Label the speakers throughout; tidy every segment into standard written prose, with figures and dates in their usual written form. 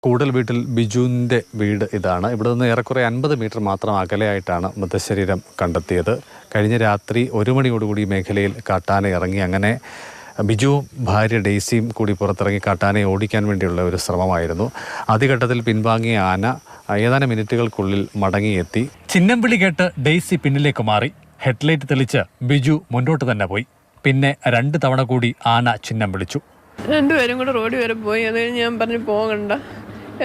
Speaker 1: കൂടൽ വീട്ടിൽ ബിജുവിൻ്റെ വീട് ഇതാണ്. ഇവിടെ നിന്ന് ഏറെക്കുറെ 50 മീറ്റർ മാത്രം അകലെയായിട്ടാണ് മൃതശരീരം കണ്ടെത്തിയത്. കഴിഞ്ഞ രാത്രി 1 മണിയോടുകൂടി മേഖലയിൽ കാട്ടാന ഇറങ്ങി. അങ്ങനെ ബിജുവും ഭാര്യ ഡെയ്സിയും കൂടി പുറത്തിറങ്ങി കാട്ടാനയെ ഓടിക്കാൻ വേണ്ടിയുള്ള ഒരു ശ്രമമായിരുന്നു. ആദ്യഘട്ടത്തിൽ പിൻവാങ്ങിയ ആന ഏതാനും മിനിറ്റുകൾക്കുള്ളിൽ മടങ്ങിയെത്തി. ചിഹ്നം വിളി കേട്ട് ഡെയ്സി പിന്നിലേക്ക് മാറി. ഹെഡ്ലൈറ്റ് തെളിച്ച് ബിജു മുന്നോട്ട് തന്നെ പോയി. പിന്നെ 2 തവണ കൂടി ആന ചിഹ്നം വിളിച്ചു.
Speaker 2: രണ്ടുപേരും കൂടെ റോഡ് വരെ പോയി. അത് ഞാൻ പറഞ്ഞു പോകണ്ട,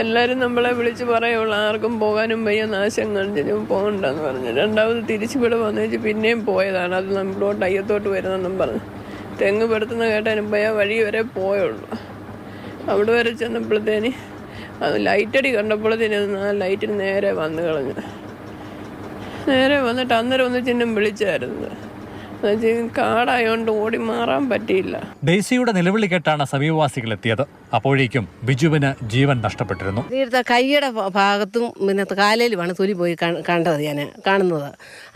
Speaker 2: എല്ലാവരും നമ്മളെ വിളിച്ച് പറയുള്ളൂ, ആർക്കും പോകാനും വയ്യ, നാശം കാണിച്ചും പോകണ്ടെന്ന് പറഞ്ഞു. രണ്ടാമത് തിരിച്ചുവിടെ വന്നേച്ച് പിന്നെയും പോയതാണ്. അത് നമ്മളോട്ട് അയ്യത്തോട്ട് വരുന്നെന്നും പറഞ്ഞു. തെങ്ങ് പെടുത്തുന്ന കേട്ടാലും പോയാൽ വഴി വരെ പോയുള്ളൂ. അവിടെ വരെ ചെന്നപ്പോഴത്തേന് അത് ലൈറ്റടി കണ്ടപ്പോഴത്തേന് ആ ലൈറ്റിന് നേരെ വന്നു കളഞ്ഞു. നേരെ വന്നിട്ട് അന്നേരം ഒന്ന് ചിഹ്നം വിളിച്ചായിരുന്നു. കാടായോണ്ട് ഓടി മാറാൻ പറ്റിയില്ല.
Speaker 1: ഡെയ്സിയുടെ നിലവിളി കേട്ടാണ് സമീപവാസികൾ എത്തിയത്. അപ്പോഴേക്കും ബിജുവിന് ജീവൻ നഷ്ടപ്പെട്ടിരുന്നു.
Speaker 3: കൈയുടെ ഭാഗത്തും പിന്നെ കാലയിലുമാണ് തൊലി പോയി കണ്ടത്, ഞാൻ കാണുന്നത്.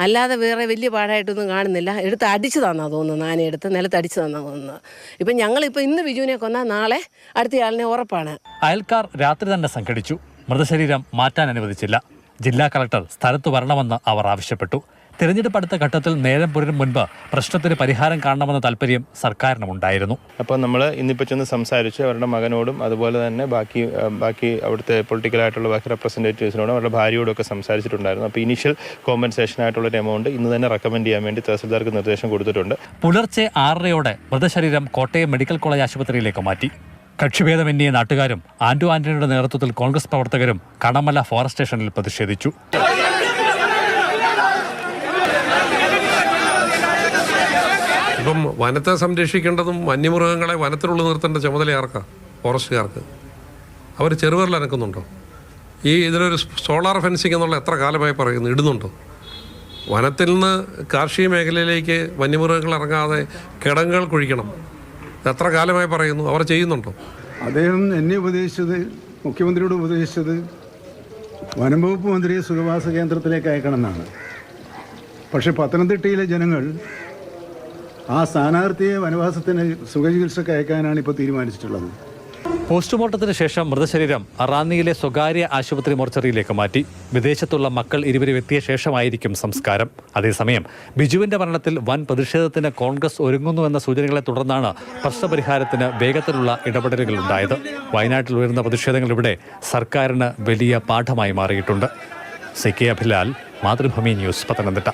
Speaker 3: അല്ലാതെ വേറെ വലിയ പാടായിട്ടൊന്നും കാണുന്നില്ല. എടുത്ത് അടിച്ചു തന്നാ തോന്നുന്നു, ആന എടുത്ത് നിലത്ത് അടിച്ചു തന്നാ തോന്നുന്നത്. ഇപ്പം ഞങ്ങളിപ്പോൾ ഇന്ന് ബിജുവിനെ കൊന്നാൽ നാളെ അടുത്തയാളിനെ ഉറപ്പാണ്.
Speaker 1: അയൽക്കാർ രാത്രി തന്നെ സംഘടിച്ചു. മൃതശരീരം മാറ്റാൻ അനുവദിച്ചില്ല. ജില്ലാ കളക്ടർ സ്ഥലത്ത് വരണമെന്ന് അവർ ആവശ്യപ്പെട്ടു. തിരഞ്ഞെടുപ്പ് അടുത്ത ഘട്ടത്തിൽ നേരം പുലരും മുൻപ് പ്രശ്നത്തിന് പരിഹാരം കാണണമെന്ന താല്പര്യം സർക്കാരിനുമുണ്ടായിരുന്നു.
Speaker 4: അപ്പോൾ നമ്മൾ ഇന്നിപ്പോൾ ചെന്ന് സംസാരിച്ച് അവരുടെ മകനോടും അതുപോലെ തന്നെ ബാക്കി അവിടുത്തെ പൊളിറ്റിക്കലായിട്ടുള്ള ബാക്കി റെപ്രസെൻറ്റേറ്റീവ്സിനോടും അവരുടെ ഭാര്യയോടും ഒക്കെ സംസാരിച്ചിട്ടുണ്ടായിരുന്നു. അപ്പോൾ ഇനീഷ്യൽ കോമ്പൻസേഷൻ ആയിട്ടുള്ളൊരു എമൗണ്ട് ഇന്ന് തന്നെ റെക്കമെൻഡ് ചെയ്യാൻ വേണ്ടി തഹസിൽദാർക്ക് നിർദ്ദേശം കൊടുത്തിട്ടുണ്ട്.
Speaker 1: പുലർച്ചെ 6:30 മൃതശരീരം കോട്ടയം മെഡിക്കൽ കോളേജ് ആശുപത്രിയിലേക്ക് മാറ്റി. കക്ഷിഭേദമന്യേ നാട്ടുകാരും ആന്റണിയുടെ നേതൃത്വത്തിൽ കോൺഗ്രസ് പ്രവർത്തകരും കടമല ഫോറസ്റ്റ് സ്റ്റേഷനിൽ പ്രതിഷേധിച്ചു.
Speaker 5: ഇപ്പം വനത്തെ സംരക്ഷിക്കേണ്ടതും വന്യമൃഗങ്ങളെ വനത്തിനുള്ളിൽ നിർത്തേണ്ട ചുമതല ആർക്കാ? ഫോറസ്റ്റുകാർക്ക്. അവർ ചെറുവിരൽ അനക്കുന്നുണ്ടോ? ഇതിലൊരു സോളാർ ഫെൻസിങ് എന്നുള്ള എത്ര കാലമായി പറയുന്നു, ഇടുന്നുണ്ടോ? വനത്തിൽ നിന്ന് കാർഷിക മേഖലയിലേക്ക് വന്യമൃഗങ്ങൾ ഇറങ്ങാതെ കിടങ്ങുകൾ കുഴിക്കണം, എത്ര കാലമായി പറയുന്നു, അവർ ചെയ്യുന്നുണ്ടോ?
Speaker 6: അദ്ദേഹം എന്നെ ഉപദേശിച്ചത്, മുഖ്യമന്ത്രിയോട് ഉപദേശിച്ചത് വനം വകുപ്പ് മന്ത്രിയെ സുഖവാസ കേന്ദ്രത്തിലേക്ക് അയക്കണമെന്നാണ്. പക്ഷെ പത്തനംതിട്ടയിലെ ജനങ്ങൾ ആ സ്ഥാനാർത്ഥിയെ വനവാസത്തിന് സുഖചികിത്സക്ക് അയക്കാനാണ് ഇപ്പോൾ തീരുമാനിച്ചിട്ടുള്ളത്.
Speaker 1: പോസ്റ്റ്മോർട്ടത്തിന് ശേഷം മൃതശരീരം റാന്നിയിലെ സ്വകാര്യ ആശുപത്രി മോർച്ചറിയിലേക്ക് മാറ്റി. വിദേശത്തുള്ള മക്കൾ ഇരുവരും എത്തിയ ശേഷമായിരിക്കും സംസ്കാരം. അതേസമയം ബിജുവിന്റെ മരണത്തിൽ വൻ പ്രതിഷേധത്തിന് കോൺഗ്രസ് ഒരുങ്ങുന്നുവെന്ന സൂചനകളെ തുടർന്നാണ് പ്രശ്നപരിഹാരത്തിന് വേഗത്തിലുള്ള ഇടപെടലുകൾ ഉണ്ടായത്. വയനാട്ടിൽ ഉയർന്ന പ്രതിഷേധങ്ങൾ ഇവിടെ സർക്കാരിന് വലിയ പാഠമായി മാറിയിട്ടുണ്ട്. CK Abhilal, Mathrubhumi news, Pathanamthitta.